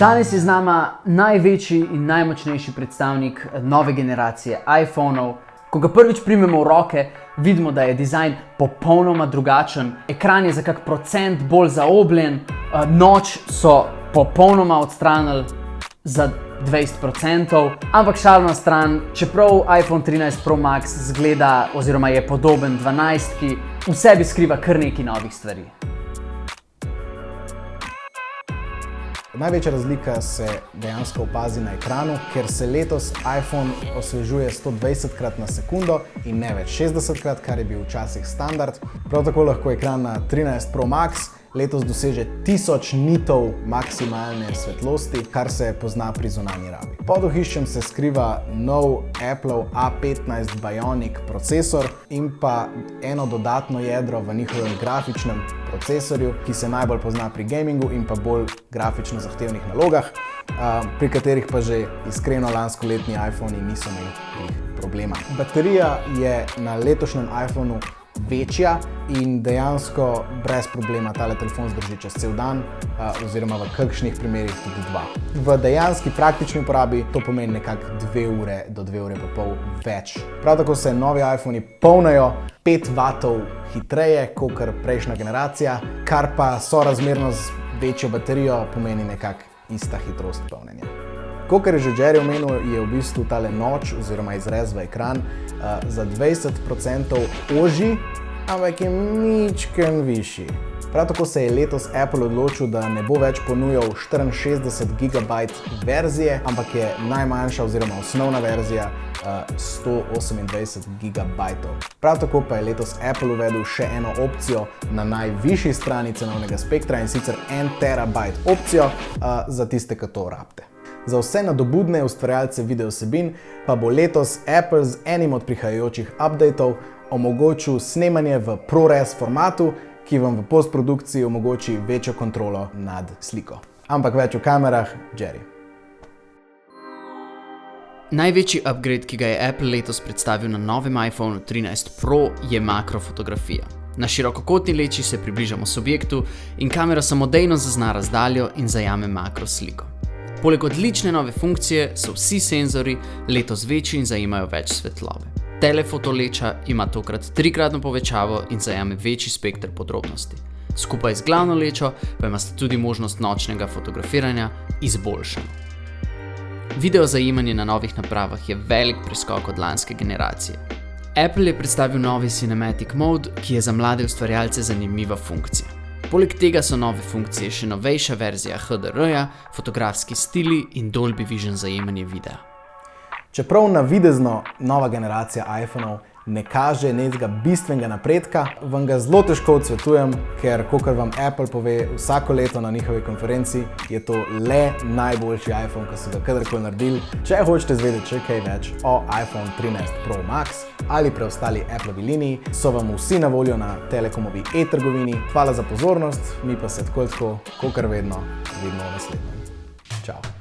Danes je z nama največji in najmočnejši predstavnik nove generacije iPhonov. Ko ga prvič primemo v roke, vidimo, da je dizajn popolnoma drugačen. Ekran je za kak procent bolj zaobljen, noč so popolnoma odstranili za 20%, ampak šalo na stran, čeprav iPhone 13 Pro Max zgleda oziroma je podoben 12-ki, v sebi skriva kar nekaj novih stvari. Največja razlika se dejansko opazi na ekranu, ker se letos iPhone osvežuje 120krat na sekundo in ne več 60krat, kar je bil včasih standard. Prav tako lahko ekran na 13 Pro Max letos doseže 1000 nitov maksimalne svetlosti, kar se pozna pri zunanji rabi. Pod ohiščem se skriva nov Appleov A15 Bionic procesor in pa eno dodatno jedro v njihovem grafičnem procesorju, ki se najbolj pozna pri gamingu in pa bolj grafično zahtevnih nalogah, pri katerih pa že iskreno lanskoletni iPhoni niso imeli problema. Baterija je na letošnjem iPhonu večja in dejansko brez problema tale telefon zdrži čez cel dan oziroma v kakšnih primerih tudi 2. V dejanski praktični uporabi to pomeni nekako 2 ure do 2 ure pa pol več. Prav tako se novi iPhoni polnijo 5 W hitreje kakor prejšnja generacija, kar pa sorazmerno z večjo baterijo pomeni nekako ista hitrost polnjenja. Kakor je že Jerry omenil, je v bistvu tale noč oziroma izrez v ekran za 20% ožji, ampak je mičken višji. Prav tako se je letos Apple odločil, da ne bo več ponujal 64 GB verzije, ampak je najmanjša oziroma osnovna verzija 128 GB. Prav tako pa je letos Apple uvedel še eno opcijo na najvišji strani cenovnega spektra in sicer 1 TB opcijo za tiste, ki to rabite. Za vse nadobudne ustvarjalce videovsebin pa bo letos Apple z enim od prihajajočih updateov omogočil snemanje v ProRes formatu, ki vam v postprodukciji omogoči večjo kontrolo nad sliko. Ampak več o kamerah, Jerry. Največji upgrade, ki ga je Apple letos predstavil na novem iPhone 13 Pro, je makrofotografija. Na širokokotni leči se približamo subjektu in kamera samodejno zazna razdaljo in zajame makrosliko. Poleg odlične nove funkcije so vsi senzori letos večji in zajemajo več svetlobe. Telefotoleča ima tokrat 3-kratno povečavo in zajame večji spekter podrobnosti. Skupaj z glavno lečo pa imate tudi možnost nočnega fotografiranja izboljšano. Video zajemanje na novih napravah je velik preskok od lanske generacije. Apple je predstavil novi Cinematic Mode, ki je za mlade ustvarjalce zanimiva funkcija. Poleg tega so nove funkcije še novejša verzija HDR-ja, fotografski stili in Dolby Vision zajemanje videa. Čeprav navidezno nova generacija iPhonov ne kaže nekega bistvenega napredka, vam ga zelo težko odsvetujem, ker kakor vam Apple pove vsako leto na njihovi konferenci, je to le najboljši iPhone, ki so ga kadarkoli naredili. Če hočete izvedeti še kaj več o iPhone 13 Pro Max ali preostali Appleovi liniji, so vam vsi na voljo na Telekomovi e-trgovini. Hvala za pozornost, mi pa se tako kakor vedno vidimo v naslednjem. Čau.